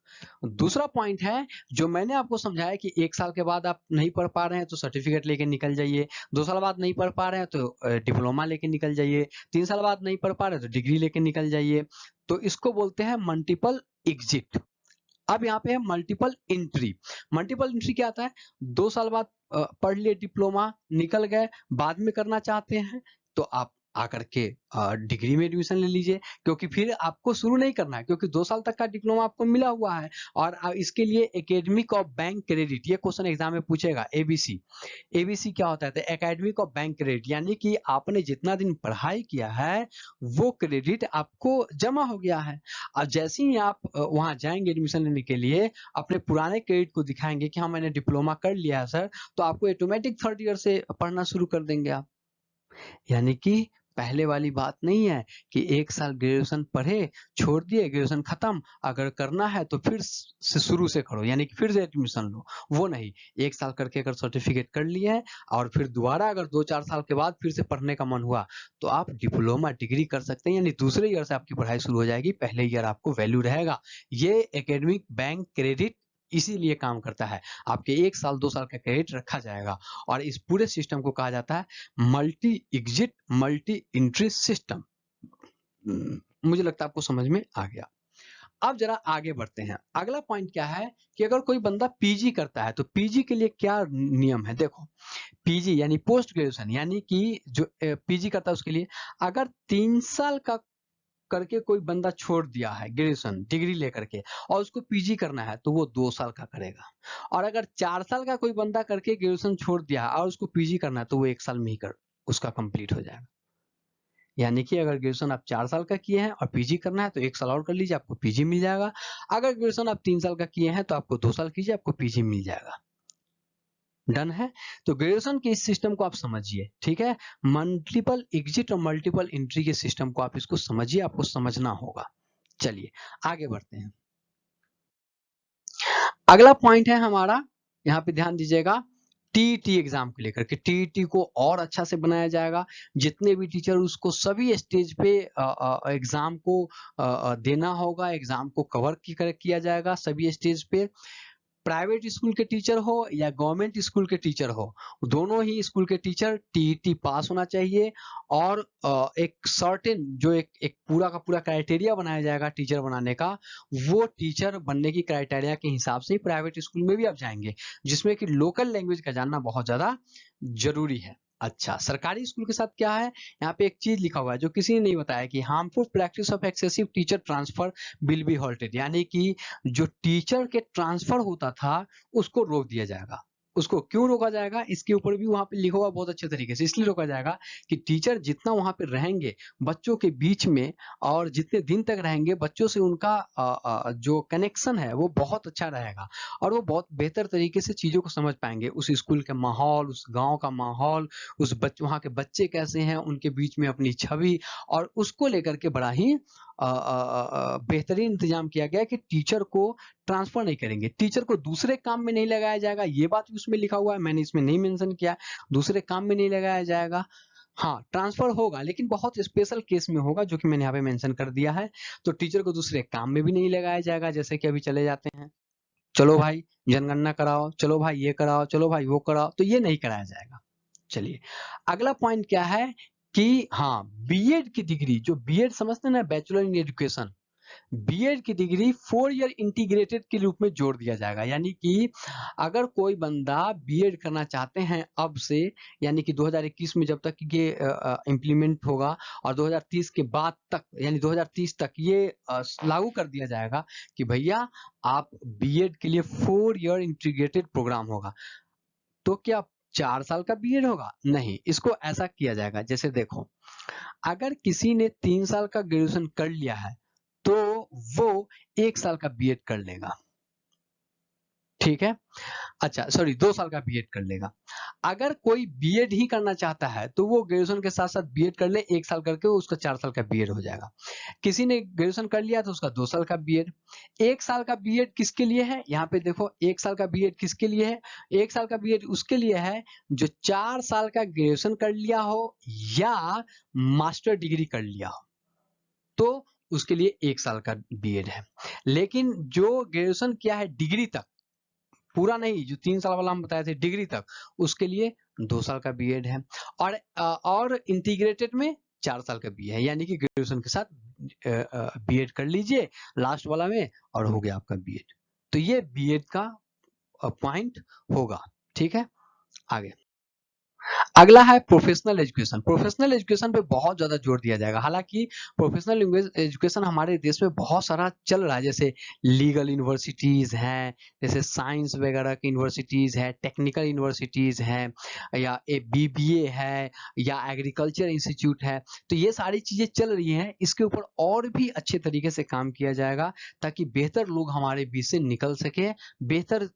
दूसरा पॉइंट है जो मैंने आपको समझाया कि 1 साल के बाद आप नहीं पढ़ पा रहे हैं तो सर्टिफिकेट लेके निकल जाइए, 2 साल बाद नहीं पढ़ पा रहे हैं तो डिप्लोमा लेके निकल जाइए, 3 साल बाद नहीं पढ़ पा रहे तो डिग्री लेके निकल जाइए। तो इसको बोलते हैं मल्टीपल एग्जिट। अब यहाँ पे है मल्टीपल एंट्री। मल्टीपल एंट्री क्या आता है? 2 साल बाद पढ़ लिए डिप्लोमा, निकल गए, बाद में करना चाहते हैं तो आप आकर के डिग्री में एडमिशन ले लीजिए, क्योंकि फिर आपको शुरू नहीं करना है, क्योंकि 2 साल तक का डिप्लोमा आपको मिला हुआ है। और इसके लिए एकेडमिक और बैंक क्रेडिट, ये क्वेश्चन एग्जाम में पूछेगा, एबीसी। एबीसी क्या होता है? तो एकेडमिक और बैंक क्रेडिट, यानी कि आपने जितना दिन पढ़ाई किया है वो क्रेडिट आपको जमा हो गया है। अब जैसे ही आप वहां जाएंगे एडमिशन लेने के लिए, अपने पुराने क्रेडिट को दिखाएंगे कि हाँ मैंने डिप्लोमा कर लिया है सर, तो आपको ऑटोमेटिक 3rd ईयर से पढ़ना शुरू कर देंगे आप। यानी कि पहले वाली बात नहीं है कि 1 साल ग्रेजुएशन पढ़े, छोड़ दिए, ग्रेजुएशन खत्म, अगर करना है तो फिर से शुरू से करो, यानी कि फिर से एडमिशन लो। वो नहीं, 1 साल करके अगर सर्टिफिकेट कर लिए हैं और फिर दोबारा अगर 2-4 साल के बाद फिर से पढ़ने का मन हुआ तो आप डिप्लोमा डिग्री कर सकते हैं, यानी दूसरे ईयर से आपकी पढ़ाई शुरू हो जाएगी, पहले ईयर आपको वैल्यू रहेगा। ये एकेडमिक बैंक क्रेडिट इसीलिए काम करता है, आपके 1 साल 2 साल का क्रेडिट रखा जाएगा, और इस पूरे सिस्टम को कहा जाता है multi exit multi entry system. मुझे लगता है आपको समझ में आ गया। अब जरा आगे बढ़ते हैं। अगला पॉइंट क्या है कि अगर कोई बंदा पीजी करता है तो पीजी के लिए क्या नियम है? देखो, पीजी यानी पोस्ट ग्रेजुएशन, यानी कि जो पीजी करता है उसके लिए अगर 3 साल का करके कोई बंदा छोड़ दिया है ग्रेजुएशन डिग्री लेकर के और उसको पीजी करना है तो वो 2 साल का करेगा, और अगर 4 साल का कोई बंदा करके ग्रेजुएशन छोड़ दिया है और उसको पीजी करना है तो वो 1 साल में ही उसका कंप्लीट हो जाएगा। यानी कि अगर ग्रेजुएशन आप 4 साल का किए हैं और पीजी करना है तो 1 साल और कर लीजिए, आपको पीजी मिल जाएगा। अगर ग्रेजुएशन आप 3 साल का किए हैं तो आपको 2 साल कीजिए, आपको पीजी मिल जाएगा। डन है? तो ग्रेजुएशन के इस सिस्टम को आप समझिए, ठीक है? मल्टीपल एग्जिट और मल्टीपल एंट्री के सिस्टम को आप इसको समझिए, आपको समझना होगा। चलिए आगे बढ़ते हैं। अगला पॉइंट है हमारा, यहाँ पे ध्यान दीजिएगा, टीईटी एग्जाम को लेकर के। टीईटी को और अच्छा से बनाया जाएगा, जितने भी टीचर उसको सभी स्टेज पे एग्जाम को देना होगा, एग्जाम को कवर किया जाएगा सभी स्टेज पे। प्राइवेट स्कूल के टीचर हो या गवर्नमेंट स्कूल के टीचर हो, दोनों ही स्कूल के टीचर टीईटी पास होना चाहिए, और एक सर्टेन जो एक पूरा का पूरा क्राइटेरिया बनाया जाएगा टीचर बनाने का, वो टीचर बनने की क्राइटेरिया के हिसाब से ही प्राइवेट स्कूल में भी आप जाएंगे, जिसमें कि लोकल लैंग्वेज का जानना बहुत ज्यादा जरूरी है। अच्छा, सरकारी स्कूल के साथ क्या है? यहाँ पे एक चीज लिखा हुआ है जो किसी ने नहीं बताया कि harmful practice of excessive teacher transfer will be halted, यानी कि जो टीचर के ट्रांसफर होता था उसको रोक दिया जाएगा। उसको क्यों रोका जाएगा इसके ऊपर भी वहां पे लिखा हुआ बहुत अच्छे तरीके से। इसलिए रोका जाएगा कि टीचर जितना वहां पे रहेंगे बच्चों के बीच में और जितने दिन तक रहेंगे बच्चों से उनका जो कनेक्शन है वो बहुत अच्छा रहेगा, और वो बहुत बेहतर तरीके से चीजों को समझ पाएंगे। उस स्कूल का माहौल, उस गांव का माहौल, उस वहाँ के बच्चे कैसे हैं, उनके बीच में अपनी छवि, और उसको लेकर के बड़ा ही बेहतरीन इंतजाम किया गया कि टीचर को ट्रांसफर नहीं करेंगे, टीचर को दूसरे काम में नहीं लगाया जाएगा। ये बात भी उसमें लिखा हुआ है, मैंने इसमें नहीं मेंशन किया, दूसरे काम में नहीं लगाया जाएगा। हाँ, ट्रांसफर होगा लेकिन बहुत स्पेशल केस में होगा, जो कि मैंने यहाँ पे मेंशन कर दिया है। तो टीचर को दूसरे काम में भी नहीं लगाया जाएगा, जैसे कि अभी चले जाते हैं, चलो भाई जनगणना कराओ, चलो भाई ये कराओ, चलो भाई वो कराओ, तो ये नहीं कराया जाएगा। चलिए, अगला पॉइंट क्या है कि हाँ, बीएड की डिग्री, जो बीएड समझते हैं ना, बैचलर इन एजुकेशन, बीएड की डिग्री 4 ईयर इंटीग्रेटेड के रूप में जोड़ दिया जाएगा। यानी कि अगर कोई बंदा बीएड करना चाहते हैं अब से, यानी कि 2021 में जब तक ये इम्प्लीमेंट होगा और 2030 के बाद तक, यानी 2030 तक ये लागू कर दिया जाएगा कि भैया आप बीएड के लिए 4 ईयर इंटीग्रेटेड प्रोग्राम होगा। तो क्या 4 साल का बीएड होगा? नहीं, इसको ऐसा किया जाएगा, जैसे देखो, अगर किसी ने 3 साल का ग्रेजुएशन कर लिया है तो वो 1 साल का बीएड कर लेगा, ठीक है। अच्छा सॉरी, 2 साल का बीएड कर लेगा। अगर कोई बीएड ही करना चाहता है तो वो ग्रेजुएशन के साथ साथ बीएड कर ले, 1 साल करके उसका 4 साल का बीएड हो जाएगा। किसी ने ग्रेजुएशन कर लिया तो उसका 2 साल का बीएड। 1 साल का बीएड किसके लिए है? यहाँ पे देखो, 1 साल का बीएड किसके लिए है? 1 साल का बीएड उसके लिए है जो 4 साल का ग्रेजुएशन कर लिया हो या मास्टर डिग्री कर लिया हो, तो उसके लिए 1 साल का बीएड है। लेकिन जो ग्रेजुएशन किया है डिग्री तक, पूरा नहीं, जो 3 साल वाला हम बताए थे डिग्री तक, उसके लिए 2 साल का बीएड है। और इंटीग्रेटेड में 4 साल का बीएड है, यानी कि ग्रेजुएशन के साथ बीएड कर लीजिए लास्ट वाला में और हो गया आपका बीएड। तो ये बीएड का पॉइंट होगा, ठीक है। आगे अगला है प्रोफेशनल एजुकेशन। प्रोफेशनल एजुकेशन पे बहुत ज्यादा जोर दिया जाएगा। हालांकि प्रोफेशनल एजुकेशन हमारे देश में बहुत सारा चल रहा है, जैसे लीगल यूनिवर्सिटीज हैं, जैसे साइंस वगैरह की यूनिवर्सिटीज है, टेक्निकल यूनिवर्सिटीज हैं, या बीबीए है, या एग्रीकल्चर इंस्टीट्यूट है। तो ये सारी चीजें चल रही हैं, इसके ऊपर और भी अच्छे तरीके से काम किया जाएगा ताकि बेहतर लोग हमारे बीच से निकल सके, बेहतर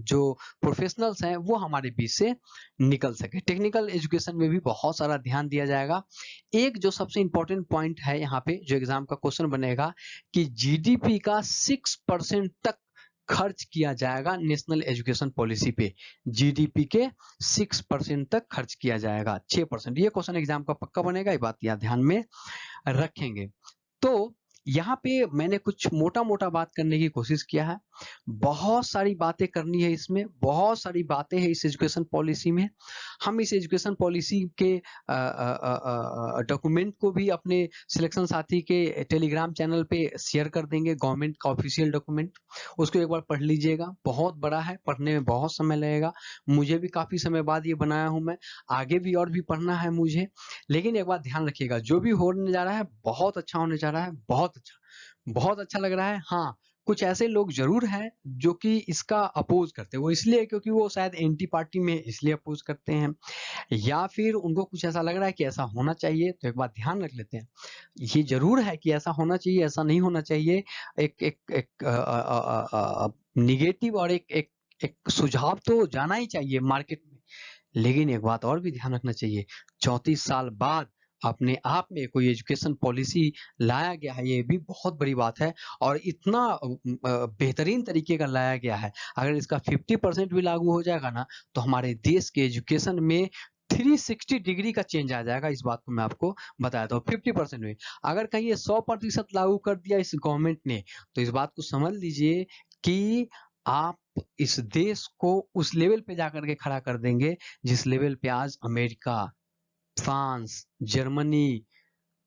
जो प्रोफेशनल्स हैं वो हमारे बीच से निकल सके। टेक्निकल एजुकेशन में भी बहुत सारा ध्यान दिया जाएगा। एक जो सबसे इंपॉर्टेंट पॉइंट है यहाँ पे, जो एग्जाम का क्वेश्चन बनेगा, कि जीडीपी का 6% तक खर्च किया जाएगा नेशनल एजुकेशन पॉलिसी पे। जीडीपी के 6% तक खर्च किया जाएगा, 6%। ये क्वेश्चन एग्जाम का पक्का बनेगा, ये बात याद ध्यान में रखेंगे। तो यहाँ पे मैंने कुछ मोटा मोटा बात करने की कोशिश किया है। बहुत सारी बातें करनी है इसमें, बहुत सारी बातें हैं इस एजुकेशन पॉलिसी में। हम इस एजुकेशन पॉलिसी के डॉक्यूमेंट को भी अपने सिलेक्शन साथी के टेलीग्राम चैनल पे शेयर कर देंगे, गवर्नमेंट का ऑफिशियल डॉक्यूमेंट। उसको एक बार पढ़ लीजिएगा, बहुत बड़ा है, पढ़ने में बहुत समय लगेगा। मुझे भी काफी समय बाद ये बनाया हूं मैं, आगे भी और भी पढ़ना है मुझे। लेकिन एक बात ध्यान रखिएगा, जो भी होने जा रहा है बहुत अच्छा होने जा रहा है, बहुत अच्छा लग रहा है। हाँ, कुछ ऐसे लोग जरूर हैं जो कि इसका अपोज करते हैं। वो इसलिए क्योंकि वो शायद एंटी पार्टी में इसलिए अपोज करते हैं, या फिर उनको कुछ ऐसा लग रहा है कि ऐसा होना चाहिए। तो एक बात ध्यान रख लेते हैं, ये जरूर है कि ऐसा होना चाहिए, ऐसा नहीं होना चाहिए। एक एक एक निगेटिव और एक सुझाव तो जाना ही चाहिए मार्केट में। लेकिन एक बात और भी ध्यान रखना चाहिए, 34 साल बाद अपने आप में कोई एजुकेशन पॉलिसी लाया गया है, ये भी बहुत बड़ी बात है। और इतना बेहतरीन तरीके का लाया गया है, अगर इसका 50% भी लागू हो जाएगा ना, तो हमारे देश के एजुकेशन में 360 डिग्री का चेंज आ जाएगा। इस बात को मैं आपको बताया था। 50% में अगर कहीं 100% लागू कर दिया इस गवर्नमेंट ने, तो इस बात को समझ लीजिए कि आप इस देश को उस लेवल पे जाकर के खड़ा कर देंगे जिस लेवल पे आज अमेरिका, फ्रांस, जर्मनी,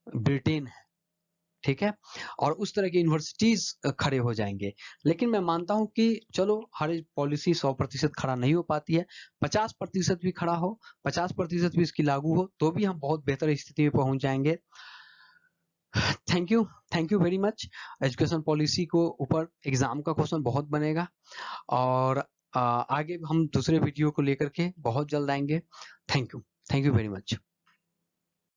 ब्रिटेन है, ठीक है। और उस तरह की यूनिवर्सिटीज खड़े हो जाएंगे। लेकिन मैं मानता हूं कि चलो, हर पॉलिसी 100% खड़ा नहीं हो पाती है। 50% भी खड़ा हो, 50% भी इसकी लागू हो, तो भी हम बहुत बेहतर स्थिति में पहुंच जाएंगे। Thank you very much. Education policy को ऊपर एग्जाम का क्वेश्चन बहुत बनेगा, और आगे हम दूसरे वीडियो को लेकर के बहुत जल्द आएंगे। Thank you very much.